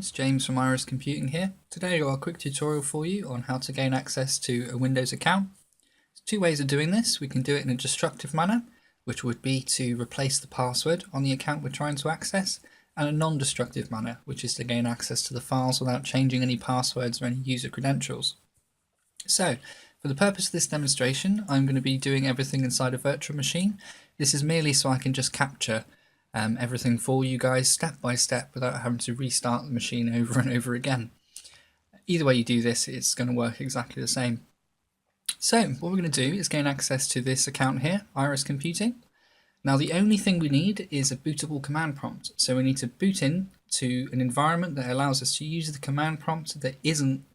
everyone, it's James from Iris Computing here. Today I've got a quick tutorial for you on how to gain access to a Windows account. There's two ways of doing this. We can do it in a destructive manner, which would be to replace the password on the account we're trying to access, and a non-destructive manner, which is to gain access to the files without changing any passwords or any user credentials. So, for the purpose of this demonstration, I'm going to be doing everything inside a virtual machine. This is merely so I can just capture everything for you guys step by step without having to restart the machine over and over again. Either way you do this, it's going to work exactly the same. So what we're going to do is gain access to this account here, Iris Computing. Now the only thing we need is a bootable command prompt. So we need to boot in to an environment that allows us to use the command prompt that isn't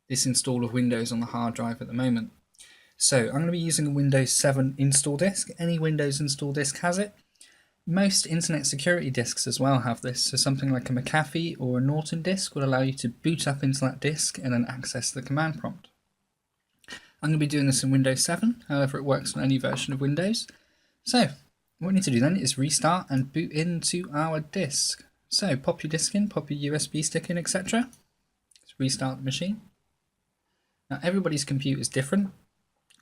this install of Windows on the hard drive at the moment. So I'm going to be using a Windows 7 install disk. Any Windows install disk has it. Most internet security disks as well have this, so something like a McAfee or a Norton disk will allow you to boot up into that disk and then access the command prompt. I'm going to be doing this in Windows 7, however it works on any version of Windows. So what we need to do then is restart and boot into our disk. So pop your disk in, pop your USB stick in, etc. Let's restart the machine. Now everybody's computer is different.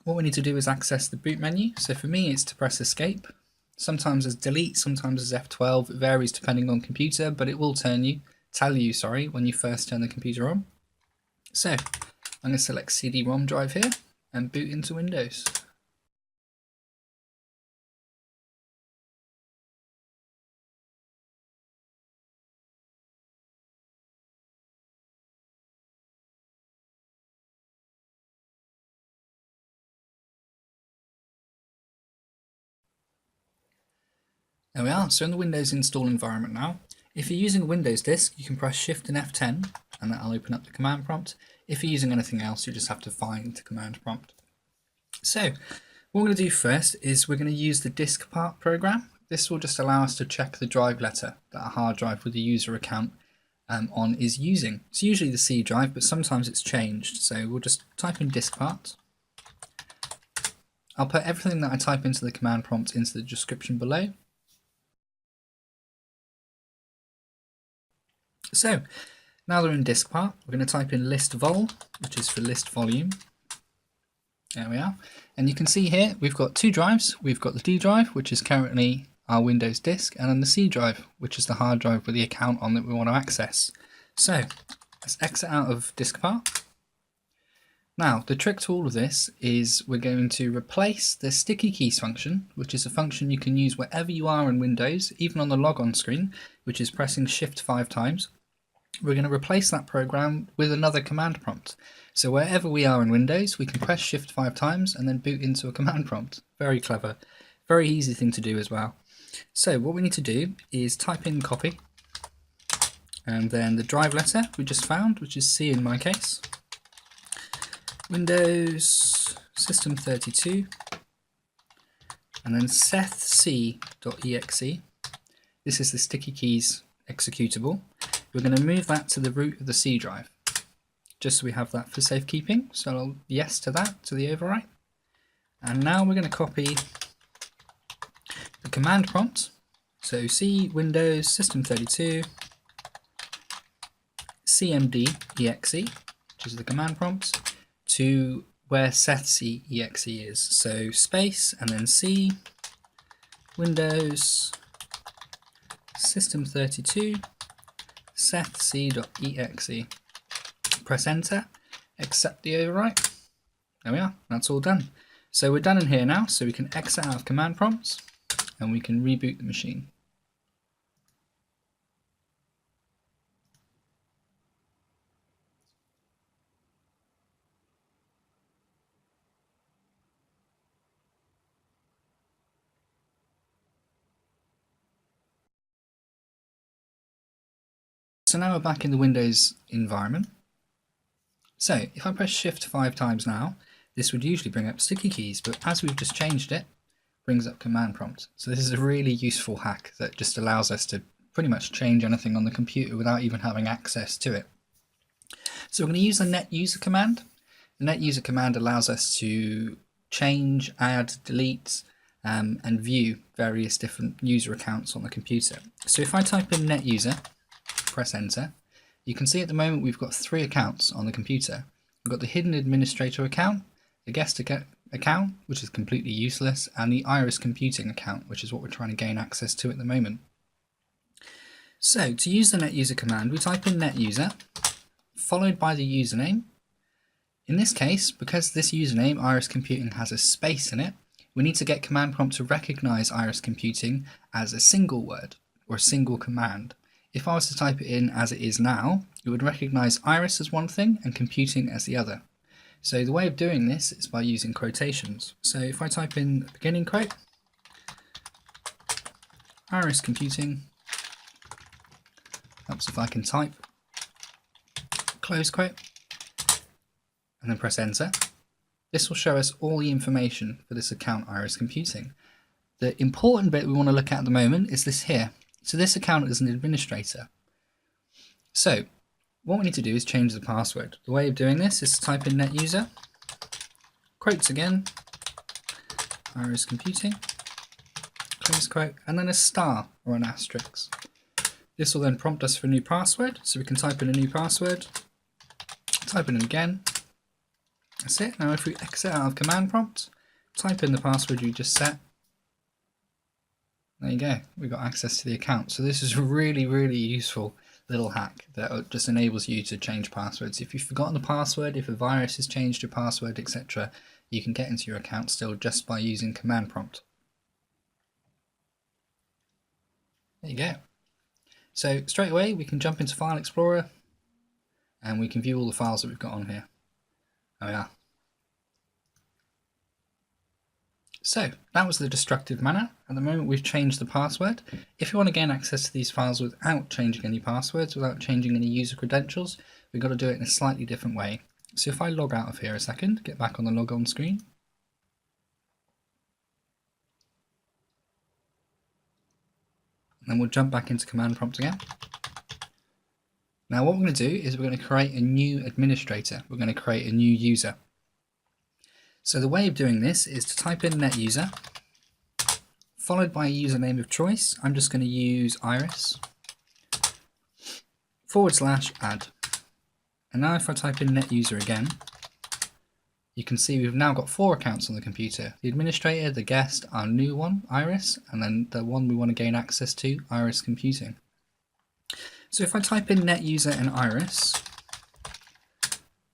What we need to do is access the boot menu. So for me it's to press escape. Sometimes as delete, sometimes as F12, it varies depending on computer, but it will tell you when you first turn the computer on. So I'm going to select CD-ROM drive here and boot into Windows. There we are, so in the Windows install environment now. If you're using a Windows disk, you can press Shift and F10 and that'll open up the command prompt. If you're using anything else, you just have to find the command prompt. So what we're going to do first is we're going to use the DiskPart program. This will just allow us to check the drive letter that a hard drive with a user account on is using. It's usually the C drive, but sometimes it's changed. So we'll just type in DiskPart. I'll put everything that I type into the command prompt into the description below. So now they're in DiskPart, we're going to type in list vol, which is for list volume. There we are. And you can see here we've got two drives. We've got the D drive, which is currently our Windows disk, and then the C drive, which is the hard drive with the account on that we want to access. So let's exit out of DiskPart. Now the trick to all of this is we're going to replace the sticky keys function, which is a function you can use wherever you are in Windows, even on the logon screen, which is pressing Shift 5 times. We're going to replace that program with another command prompt. So wherever we are in Windows, we can press Shift 5 times and then boot into a command prompt. Very clever. Very easy thing to do as well. So what we need to do is type in copy and then the drive letter we just found, which is C in my case. Windows System32 and then sethc.exe. This is the sticky keys executable. We're going to move that to the root of the C drive, just so we have that for safekeeping. So I'll yes to that, to the overwrite. And now we're going to copy the command prompt. So C Windows System32 cmd.exe, which is the command prompt, to where sethc.exe is. So space and then C Windows System32 sethc.exe. Press enter, accept the overwrite. There we are, that's all done. So we're done in here now, so we can exit out of command prompts and we can reboot the machine. So now we're back in the Windows environment. So if I press Shift 5 times now, this would usually bring up sticky keys, but as we've just changed it, brings up command prompt. So this is a really useful hack that just allows us to pretty much change anything on the computer without even having access to it. So we're going to use the net user command. The net user command allows us to change, add, delete, and view various different user accounts on the computer. So if I type in net user, press enter, You can see at the moment we've got 3 accounts on the computer. We've got the hidden administrator account, the guest account, which is completely useless, and the Iris computing account, which is what we're trying to gain access to at the moment. So to use the netuser command, we type in netuser, followed by the username. In this case, because this username, Iris Computing, has a space in it, we need to get command prompt to recognize Iris Computing as a single word or a single command. If I was to type it in as it is now, it would recognize Iris as one thing and computing as the other. So the way of doing this is by using quotations. So if I type in beginning quote, Iris Computing, helps if I can type, close quote, and then press enter. This will show us all the information for this account, Iris Computing. The important bit we want to look at the moment is this here. So this account is an administrator. So what we need to do is change the password. The way of doing this is to type in netuser, quotes again, Iris Computing, close quote, and then a star or an asterisk. This will then prompt us for a new password, so we can type in a new password, type it in again. That's it. Now if we exit out of command prompt, type in the password you just set. There you go, we've got access to the account. So this is a really, really useful little hack that just enables you to change passwords. If you've forgotten the password, if a virus has changed your password, etc., you can get into your account still just by using command prompt. There you go. So straight away we can jump into File Explorer and we can view all the files that we've got on here. There we are. So that was the destructive manner. At the moment we've changed the password. If you want to gain access to these files without changing any passwords, without changing any user credentials, we've got to do it in a slightly different way. So if I log out of here a second, get back on the log on screen. And then we'll jump back into command prompt again. Now what we're going to do is we're going to create a new administrator. We're going to create a new user. So the way of doing this is to type in netuser, followed by a username of choice. I'm just going to use Iris, /add. And now if I type in netuser again, you can see we've now got 4 accounts on the computer. The administrator, the guest, our new one, Iris, and then the one we want to gain access to, Iris Computing. So if I type in netuser and Iris,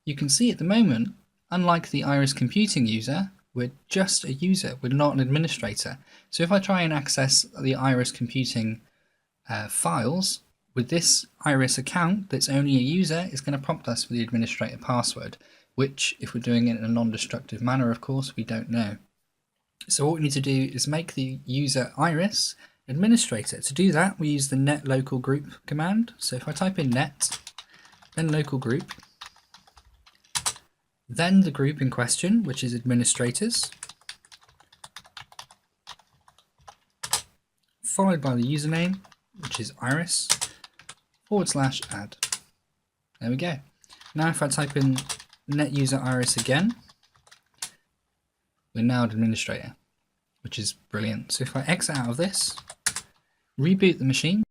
you can see at the moment, unlike the Iris Computing user, we're just a user, we're not an administrator. So if I try and access the Iris Computing files, with this Iris account that's only a user, it's going to prompt us for the administrator password, which, if we're doing it in a non-destructive manner, of course, we don't know. So what we need to do is make the user Iris administrator. To do that, we use the net local group command. So if I type in net, then local group, then the group in question, which is administrators, followed by the username, which is Iris, /add. There we go. Now if I type in netuser Iris again, we're now an administrator, which is brilliant. So if I exit out of this, reboot the machine,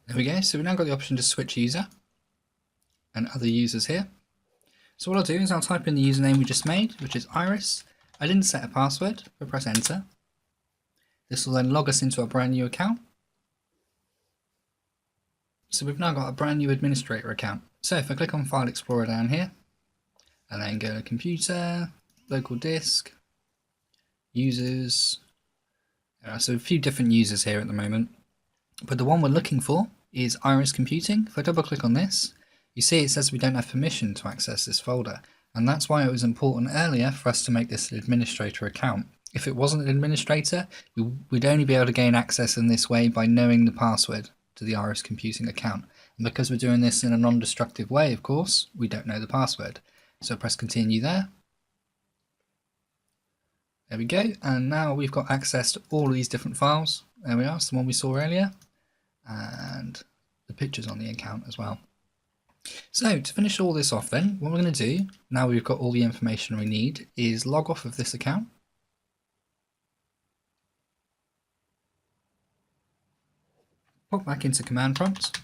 there we go. So we've now got the option to switch user and other users here. So what I'll do is I'll type in the username we just made, which is Iris. I didn't set a password, but press enter. This will then log us into a brand new account. So we've now got a brand new administrator account. So if I click on File Explorer down here, and then go to Computer, Local Disk, Users. So a few different users here at the moment. But the one we're looking for is Iris Computing. If I double click on this, you see it says we don't have permission to access this folder. And that's why it was important earlier for us to make this an administrator account. If it wasn't an administrator, we'd only be able to gain access in this way by knowing the password to the Iris Computing account. And because we're doing this in a non-destructive way, of course, we don't know the password. So press continue there. There we go. And now we've got access to all of these different files. There we are, it's the one we saw earlier. And the pictures on the account as well. So to finish all this off then, what we're going to do, now we've got all the information we need, is log off of this account. Pop back into command prompt.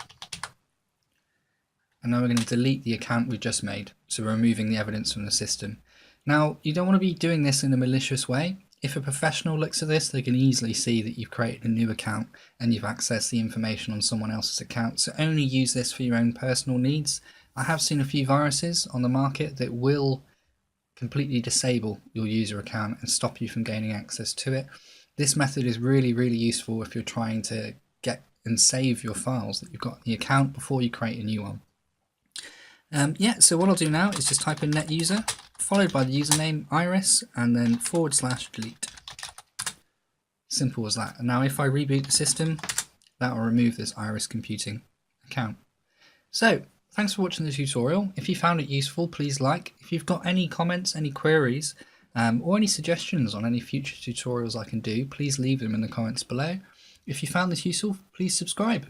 And now we're going to delete the account we just made. So we're removing the evidence from the system. Now, you don't want to be doing this in a malicious way. If a professional looks at this, they can easily see that you've created a new account and you've accessed the information on someone else's account. So only use this for your own personal needs. I have seen a few viruses on the market that will completely disable your user account and stop you from gaining access to it. This method is really, really useful if you're trying to get and save your files that you've got in the account before you create a new one. So what I'll do now is just type in netuser, followed by the username iris, and then /delete. Simple as that. And now if I reboot the system, that will remove this Iris Computing account. So thanks for watching the tutorial. If you found it useful, please like. If you've got any comments, any queries, or any suggestions on any future tutorials I can do, please leave them in the comments below. If you found this useful, please subscribe.